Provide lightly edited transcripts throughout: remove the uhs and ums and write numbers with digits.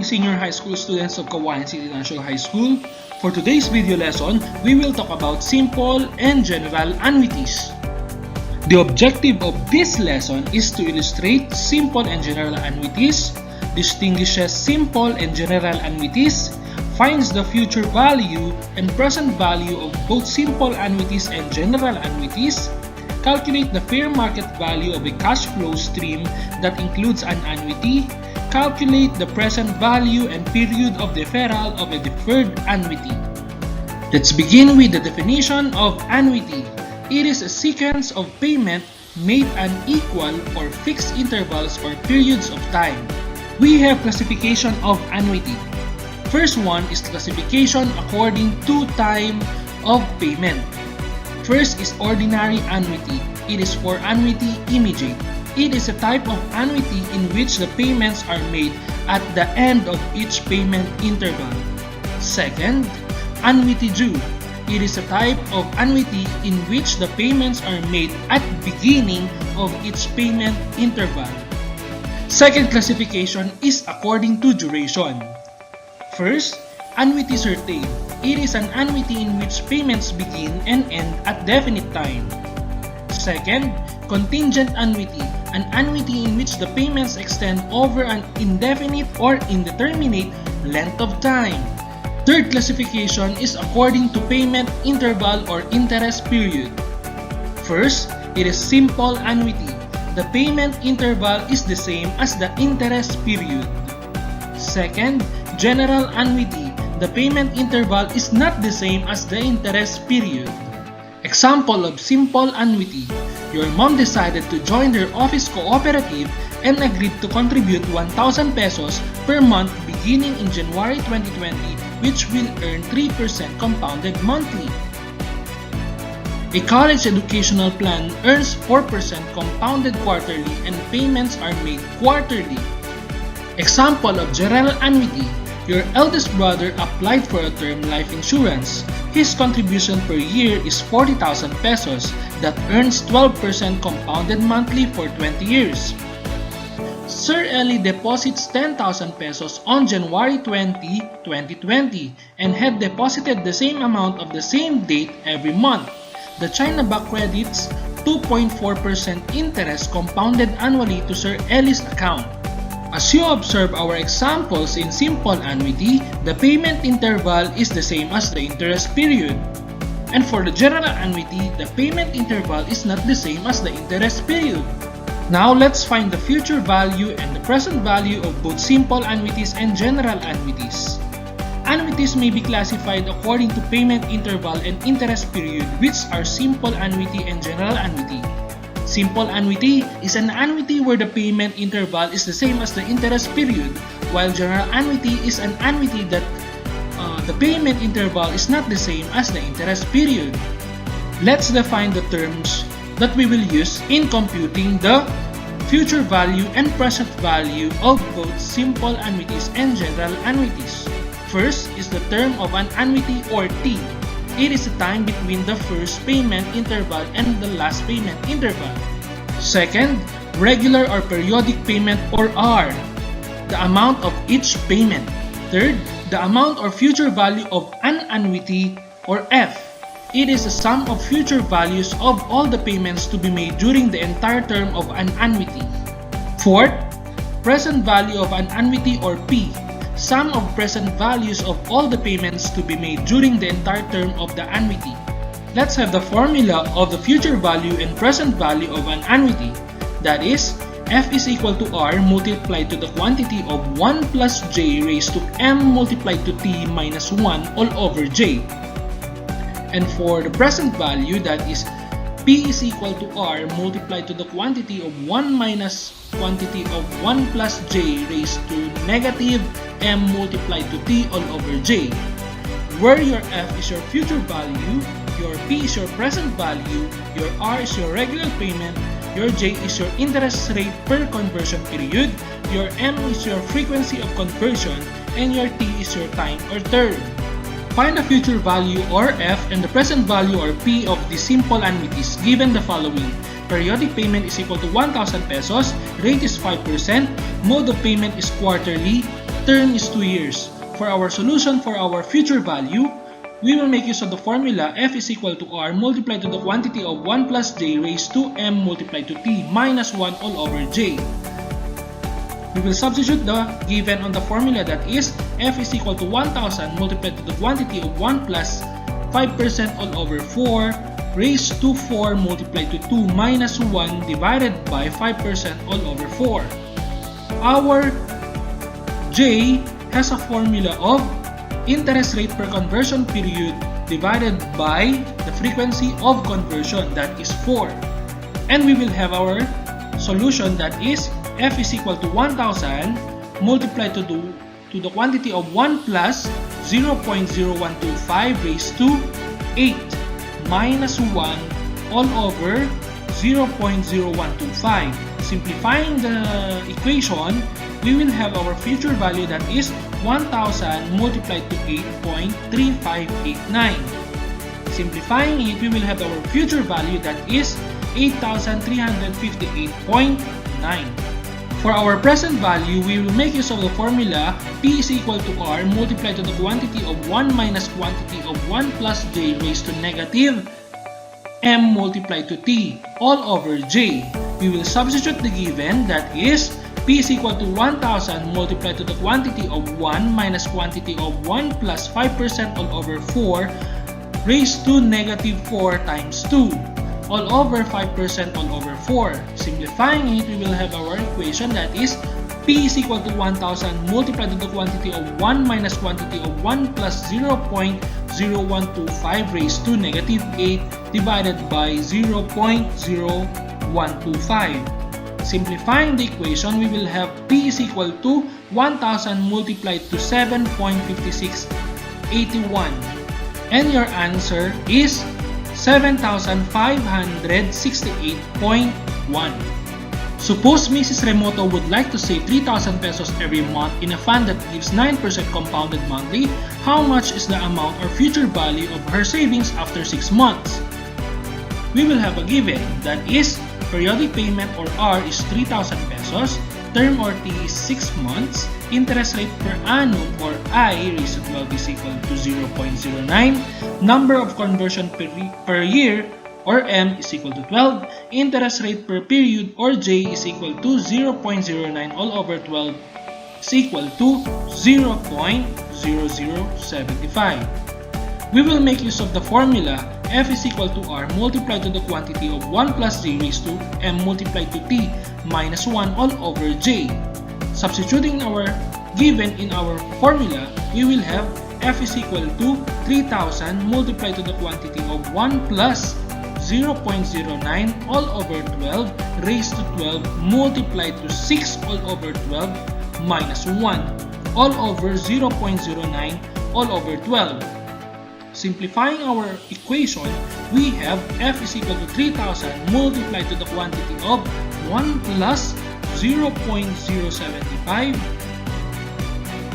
senior high school students of Kawayan City National High School. For today's video lesson, we will talk about simple and general annuities. The objective of this lesson is to illustrate simple and general annuities, distinguishes simple and general annuities, finds the future value and present value of both simple annuities and general annuities, calculate the fair market value of a cash flow stream that includes an annuity, calculate the present value and period of deferral of a deferred annuity. Let's begin with the definition of annuity. It is a sequence of payment made at equal or fixed intervals or periods of time. We have classification of annuity. First one is classification according to time of payment. First is ordinary annuity. It is for annuity immediate. It is a type of annuity in which the payments are made at the end of each payment interval. Second, annuity due. It is a type of annuity in which the payments are made at the beginning of each payment interval. Second classification is according to duration. First, annuity certain. It is an annuity in which payments begin and end at definite time. Second, contingent annuity. An annuity in which the payments extend over an indefinite or indeterminate length of time. Third classification is according to payment interval or interest period. First, it is simple annuity. The payment interval is the same as the interest period. Second, general annuity. The payment interval is not the same as the interest period. Example of simple annuity. Your mom decided to join their office cooperative and agreed to contribute 1,000 pesos per month beginning in January 2020, which will earn 3% compounded monthly. A college educational plan earns 4% compounded quarterly and payments are made quarterly. Example of general annuity. Your eldest brother applied for a term life insurance. His contribution per year is 40,000 pesos that earns 12% compounded monthly for 20 years. Sir Eli deposits 10,000 pesos on January 20, 2020 and had deposited the same amount of the same date every month. The China Bank credits 2.4% interest compounded annually to Sir Eli's account. As you observe our examples in simple annuity, the payment interval is the same as the interest period. And for the general annuity, the payment interval is not the same as the interest period. Now let's find the future value and the present value of both simple annuities and general annuities. Annuities may be classified according to payment interval and interest period, which are simple annuity and general annuity. Simple annuity is an annuity where the payment interval is the same as the interest period, while general annuity is an annuity that the payment interval is not the same as the interest period. Let's define the terms that we will use in computing the future value and present value of both simple annuities and general annuities. First is the term of an annuity or T. It is the time between the first payment interval and the last payment interval. Second, regular or periodic payment or R, the amount of each payment. Third, the amount or future value of an annuity or F. It is the sum of future values of all the payments to be made during the entire term of an annuity. Fourth, present value of an annuity or P. Sum of present values of all the payments to be made during the entire term of the annuity. Let's have the formula of the future value and present value of an annuity. That is, F is equal to R multiplied to the quantity of 1 plus J raised to M multiplied to T minus 1 all over J. And for the present value, that is P is equal to R multiplied to the quantity of 1 minus quantity of 1 plus J raised to negative M multiplied to T all over J, where your F is your future value, your P is your present value, your R is your regular payment, your J is your interest rate per conversion period, your M is your frequency of conversion, and your T is your time or term. Find the future value or F and the present value or P of the simple annuities given the following. Periodic payment is equal to 1,000 pesos, rate is 5%, mode of payment is quarterly, term is 2 years. For our solution for our future value, we will make use of the formula F is equal to R multiplied to the quantity of 1 plus J raised to M multiplied to T minus 1 all over J. We will substitute the given on the formula, that is F is equal to 1000 multiplied to the quantity of 1 plus 5% all over 4 raised to 4 multiplied to 2 minus 1 divided by 5% all over 4. Our J has a formula of interest rate per conversion period divided by the frequency of conversion, that is 4. And we will have our solution, that is F is equal to 1000 multiplied to the quantity of 1 plus 0.0125 raised to 8 minus 1 all over 0.0125. Simplifying the equation, we will have our future value, that is 1000 multiplied to 8.3589. Simplifying it, we will have our future value, that is 8358.9. For our present value, we will make use of the formula P is equal to R multiplied to the quantity of 1 minus quantity of 1 plus J raised to negative M multiplied to T all over J. We will substitute the given, that is P is equal to 1000 multiplied to the quantity of 1 minus quantity of 1 plus 5% all over 4 raised to negative 4 times 2. All over 5% all over 4. Simplifying it, we will have our equation, that is P is equal to 1000 multiplied to the quantity of 1 minus quantity of 1 plus 0.0125 raised to negative 8 divided by 0.0125. Simplifying the equation, we will have P is equal to 1000 multiplied to 7.5681. And your answer is 7,568.1. Suppose Mrs. Remoto would like to save 3,000 pesos every month in a fund that gives 9% compounded monthly. How much is the amount or future value of her savings after 6 months? We will have a given, that is periodic payment or R is 3,000 pesos, term or T is 6 months, interest rate per annum or I raised to 12 is equal to 0.09, number of conversion per year or M is equal to 12, interest rate per period or J is equal to 0.09 all over 12 is equal to 0.0075. We will make use of the formula F is equal to R multiplied to the quantity of 1 plus J raised to M multiplied to T minus 1 all over J. Substituting our given in our formula, we will have F is equal to 3,000 multiplied to the quantity of 1 plus 0.09 all over 12 raised to 12 multiplied to 6 all over 12 minus 1 all over 0.09 all over 12. Simplifying our equation, we have F is equal to 3,000 multiplied to the quantity of 1 plus 0.075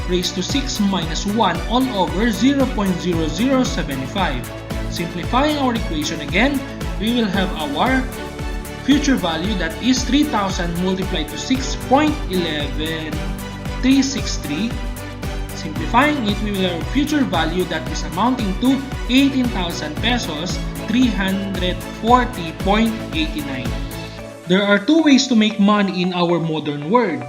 raised to 6 minus 1 all over 0.0075. Simplifying our equation again, we will have our future value, that is 3,000 multiplied to 6.11363. Simplifying it, we will have a future value that is amounting to 18,000 pesos 340.89. There are two ways to make money in our modern world.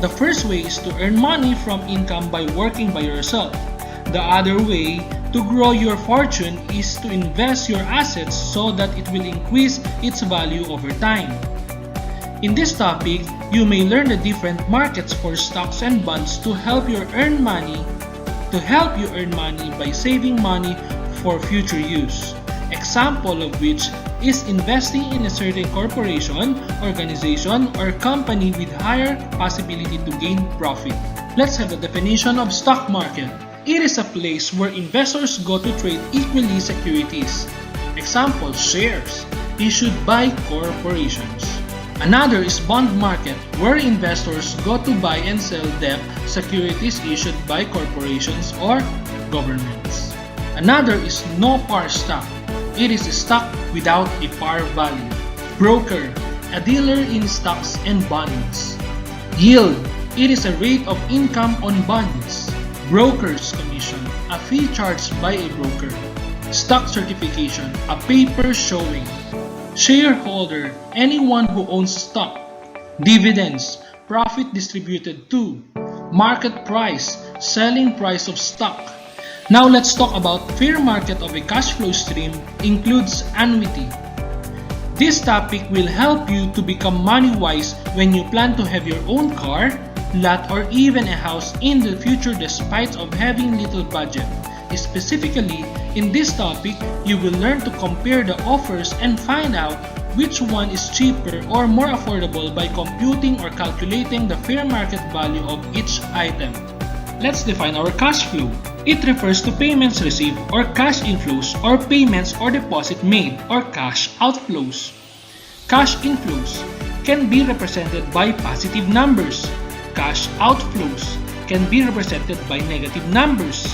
The first way is to earn money from income by working by yourself. The other way to grow your fortune is to invest your assets so that it will increase its value over time. In this topic, you may learn the different markets for stocks and bonds to help you earn money by saving money for future use. Example of which is investing in a certain corporation, organization, or company with higher possibility to gain profit. Let's have the definition of stock market. It is a place where investors go to trade equally securities. Example, shares issued by corporations. Another is bond market, where investors go to buy and sell debt securities issued by corporations or governments. Another is no par stock. It is a stock without a par value. Broker, a dealer in stocks and bonds. Yield, It is a rate of income on bonds, broker's commission, a fee charged by a broker, stock certification, a paper showing, shareholder, anyone who owns stock, dividends, profit distributed to, market price, selling price of stock. Now let's talk about fair market of a cash flow stream includes annuity. This topic will help you to become money wise when you plan to have your own car, lot, or even a house in the future despite of having little budget. Specifically, in this topic, you will learn to compare the offers and find out which one is cheaper or more affordable by computing or calculating the fair market value of each item. Let's define our cash flow. It refers to payments received or cash inflows or payments or deposit made or cash outflows. Cash inflows can be represented by positive numbers. Cash outflows can be represented by negative numbers.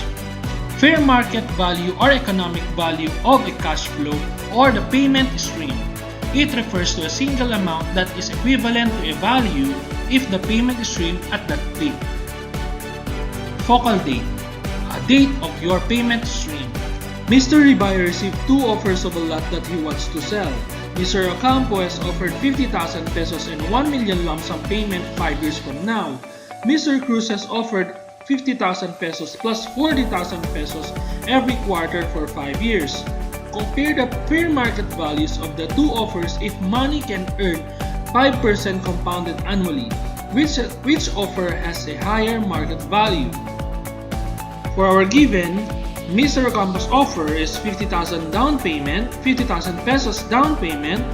Fair market value or economic value of a cash flow or the payment stream. It refers to a single amount that is equivalent to a value if the payment stream at that date. Focal date, a date of your payment stream. Mr. Ribay received 2 offers of a lot that he wants to sell. Mr. Ocampo has offered 50,000 pesos and 1 million lump sum payment 5 years from now. Mr. Cruz has offered 50,000 pesos plus 40,000 pesos every quarter for 5 years. Compare the fair market values of the 2 offers if money can earn 5% compounded annually. Which offer has a higher market value? For our given, Mr. Ocampo's offer is 50,000 down payment, 50,000 pesos down payment,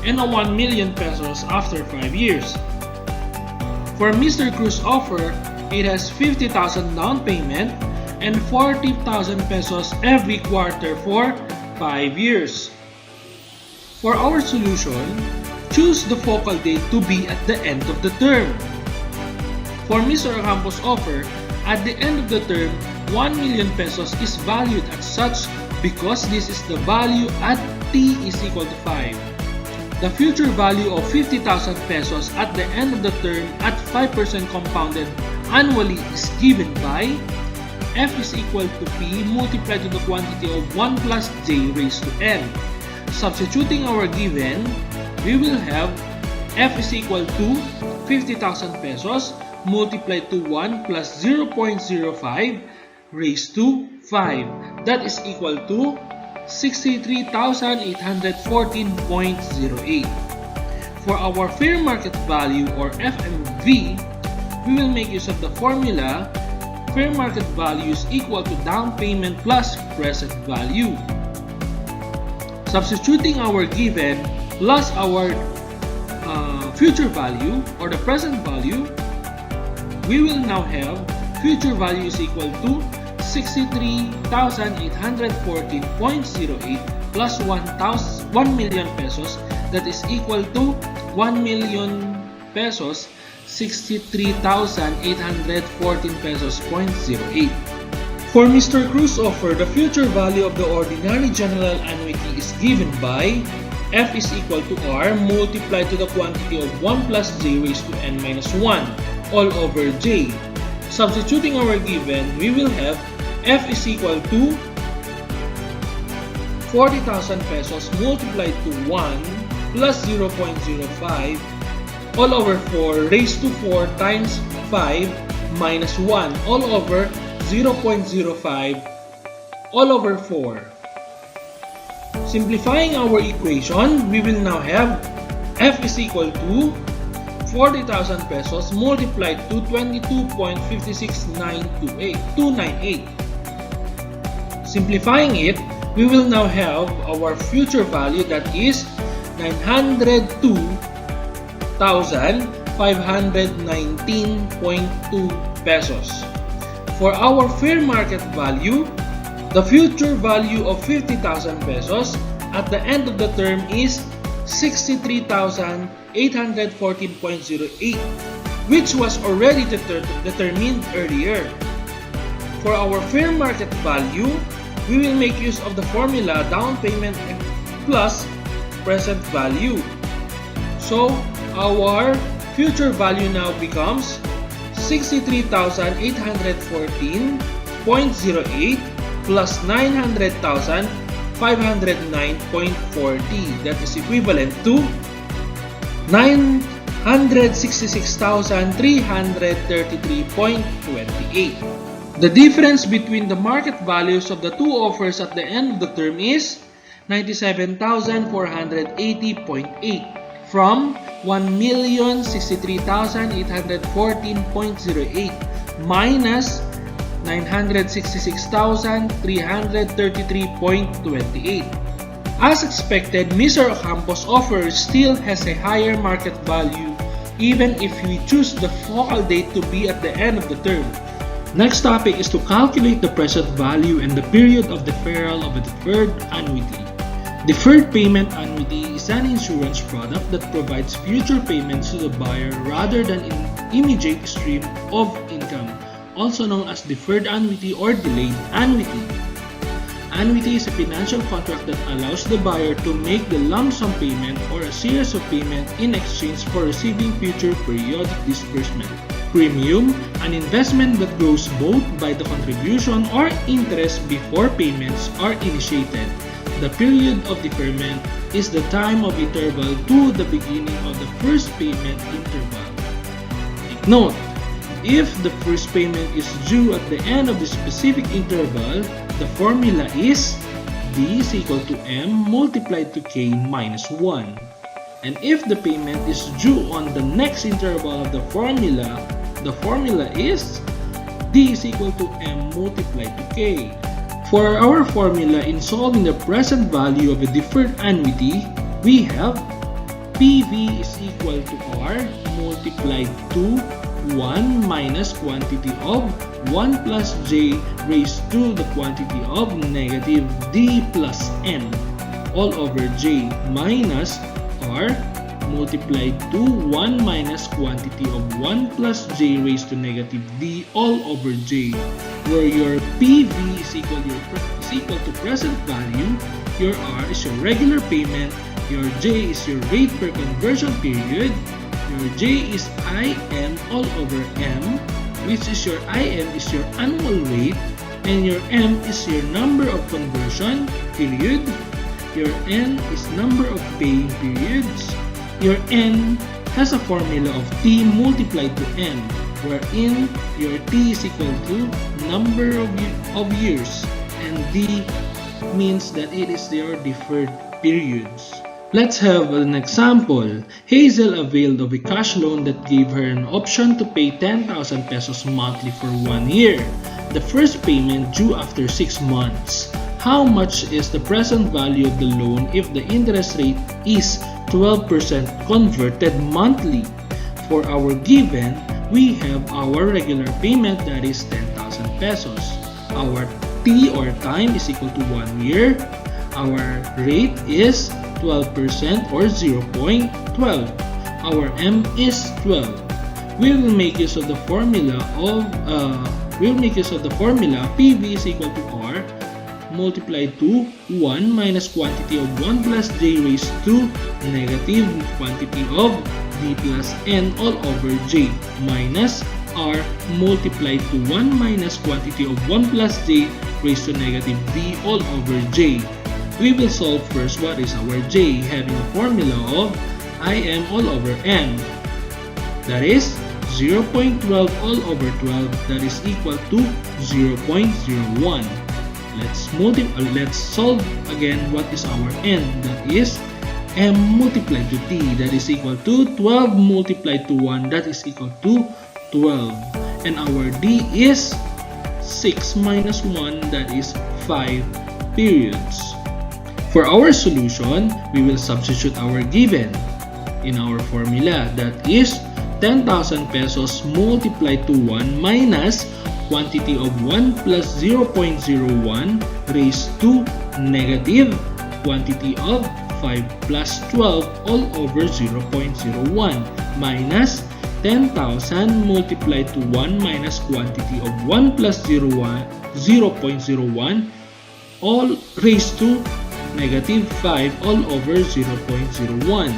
and a 1 million pesos after 5 years. For Mr. Cruz's offer, it has 50,000 down payment and 40,000 pesos every quarter for 5 years. For our solution, choose the focal date to be at the end of the term. For Mr. Ocampo's offer, at the end of the term, 1 million pesos is valued as such because this is the value at t is equal to 5. The future value of 50,000 pesos at the end of the term at 5% compounded annually is given by f is equal to p multiplied to the quantity of 1 plus j raised to n. Substituting our given, we will have f is equal to 50,000 pesos multiplied to 1 plus 0.05 raised to 5. That is equal to 63,814.08. For our fair market value or FMV, we will make use of the formula fair market value is equal to down payment plus present value. Substituting our given plus our future value or the present value, we will now have future value is equal to 63,814.08 plus 1 million pesos, that is equal to 1 million pesos 63,814 pesos 0.08. For Mr. Cruz offer, the future value of the ordinary general annuity is given by f is equal to r multiplied to the quantity of 1 plus j raised to n minus 1 all over j. Substituting our given, we will have f is equal to 40,000 pesos multiplied to 1 plus 0.05 all over 4 raised to 4 times 5 minus 1 all over 0.05 all over 4. Simplifying our equation, we will now have f is equal to 40,000 pesos multiplied to 22.56928. Simplifying it, we will now have our future value that is 902,519.2 pesos. For our fair market value, the future value of 50,000 pesos at the end of the term is 63,814.08, which was already determined earlier. For our fair market value, we will make use of the formula down payment plus present value. So our future value now becomes 63,814.08 plus 900,509.40. That is equivalent to 966,333.28. The difference between the market values of the two offers at the end of the term is 97,480.8 from 1,063,814.08 minus 966,333.28. As expected, Mr. Ocampo's offer still has a higher market value even if we choose the focal date to be at the end of the term. Next topic is to calculate the present value and the period of deferral of a deferred annuity. Deferred payment annuity is an insurance product that provides future payments to the buyer rather than an immediate stream of income, also known as deferred annuity or delayed annuity. Annuity is a financial contract that allows the buyer to make the lump sum payment or a series of payments in exchange for receiving future periodic disbursement. Premium, an investment that grows both by the contribution or interest before payments are initiated. The period of deferment is the time of interval to the beginning of the first payment interval. Take note, if the first payment is due at the end of the specific interval, the formula is D is equal to M multiplied to K minus 1. And if the payment is due on the next interval of the formula is D is equal to M multiplied to K. For our formula in solving the present value of a deferred annuity, we have PV is equal to R multiplied to 1 minus quantity of 1 plus J raised to the quantity of negative D plus M all over J minus R multiplied to 1 minus quantity of 1 plus J raised to negative D all over J, where your PV is equal to present value, your R is your regular payment, your J is your rate per conversion period, your J is IM all over M, which is your IM is your annual rate, and your M is your number of conversion period, your N is number of paying periods, your N has a formula of T multiplied to M, wherein your T is equal to number of years, and D means that it is your deferred periods. Let's have an example. Hazel availed of a cash loan that gave her an option to pay 10,000 pesos monthly for 1 year. The first payment due after 6 months. How much is the present value of the loan if the interest rate is 12% converted monthly? For our given, we have our regular payment that is 10,000 pesos. Our T or time is equal to 1 year. Our rate is 12% or 0.12. Our M is 12. We will make use of the formula PV is equal to R multiplied to 1 minus quantity of 1 plus J raised to negative quantity of D plus N all over J minus R multiplied to 1 minus quantity of 1 plus J raised to negative D all over J. We will solve first what is our J, having a formula of IM all over M. That is 0.12 all over 12, that is equal to 0.01. Let's solve again what is our N, that is M multiplied to T, that is equal to 12 multiplied to 1, that is equal to 12. And our D is 6 minus 1, that is 5 periods. For our solution, we will substitute our given in our formula, that is 10,000 pesos multiplied to 1 minus quantity of 1 plus 0.01 raised to negative quantity of 5 plus 12 all over 0.01 minus 10,000 multiplied to 1 minus quantity of 1 plus 0.01 all raised to negative 5 all over 0.01.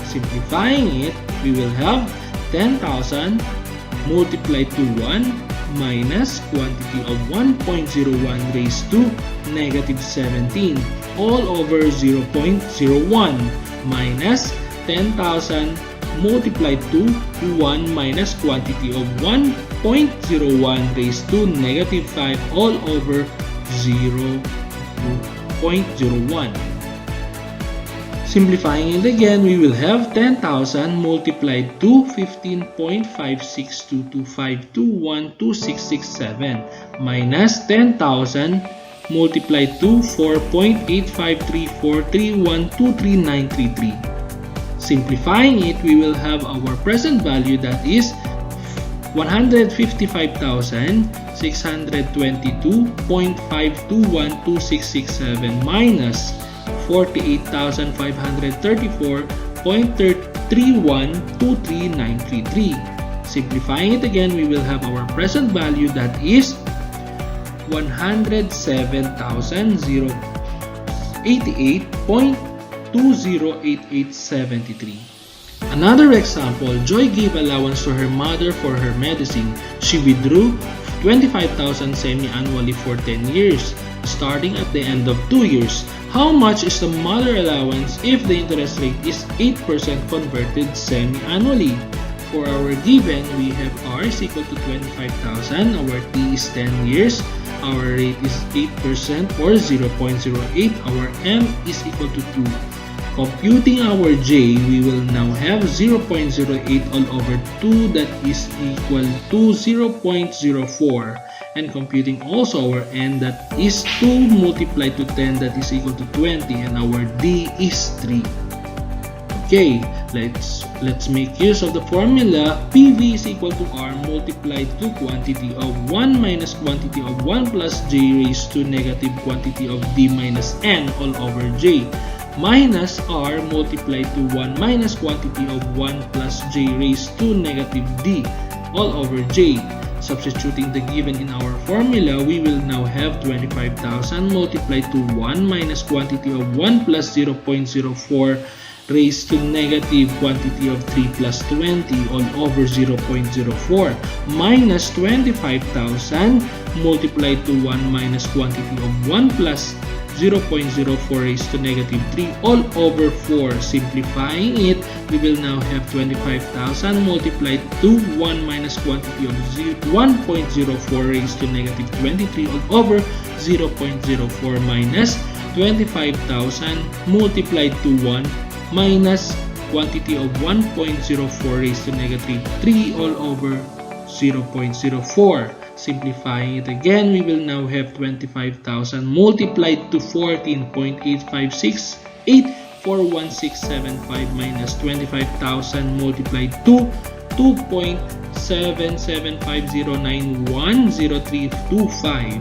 Simplifying it, we will have 10,000 multiplied to 1 minus quantity of 1.01 raised to negative 17 all over 0.01 minus 10,000 multiplied to 1 minus quantity of 1.01 raised to negative 5 all over 0.01. Simplifying it again, we will have 10,000 multiplied to 15.56225212667 minus 10,000 multiplied to 4.85343123933. Simplifying it, we will have our present value, that is 155,622.5212667 minus 48,534.3123,933. Simplifying it again, we will have our present value, that is 107,088.208873. Another example, Joy gave allowance to her mother for her medicine. She withdrew 25,000 semi-annually for 10 years, starting at the end of 2 years. How much is the mother allowance if the interest rate is 8% converted semi-annually? For our given, we have R is equal to 25,000, our T is 10 years, our rate is 8% or 0.08, our M is equal to 2. Computing our J, we will now have 0.08 all over 2, that is equal to 0.04. And computing also our N, that is 2 multiplied to 10, that is equal to 20, and our D is 3. Okay, let's make use of the formula. PV is equal to R multiplied to quantity of 1 minus quantity of 1 plus J raised to negative quantity of D minus N all over J, minus R multiplied to 1 minus quantity of 1 plus J raised to negative D all over J. Substituting the given in our formula, we will now have 25,000 multiplied to 1 minus quantity of 1 plus 0.04 raised to negative quantity of 3 plus 20 all over 0.04 minus 25,000 multiplied to 1 minus quantity of 1 plus 0.04 raised to negative 3 all over 4. Simplifying it, we will now have 25,000 multiplied to 1 minus quantity of 1.04 raised to negative 23 all over 0.04 minus 25,000 multiplied to 1 minus quantity of 1.04 raised to negative 3 all over 0.04. Simplifying it again, we will now have 25,000 multiplied to 14.856841675 minus 25,000 multiplied to 2.7750910325.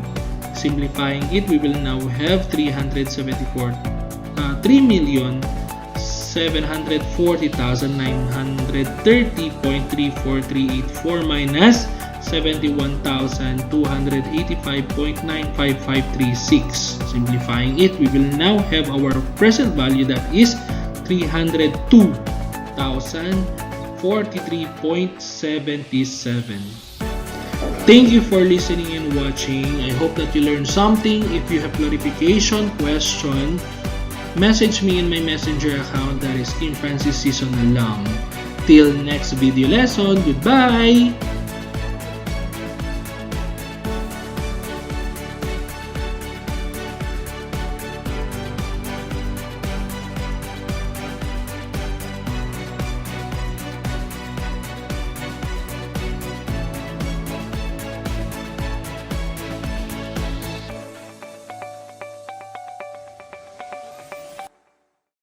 Simplifying it, we will now have 3,740,930.34,384 minus 71,285.95536. Simplifying it, we will now have our present value, that is 302,043.77. Thank you for listening and watching. I hope that you learned something. If you have clarification, question, message me in my messenger account, that is Kim Francis Season Alum. Till next video lesson, goodbye!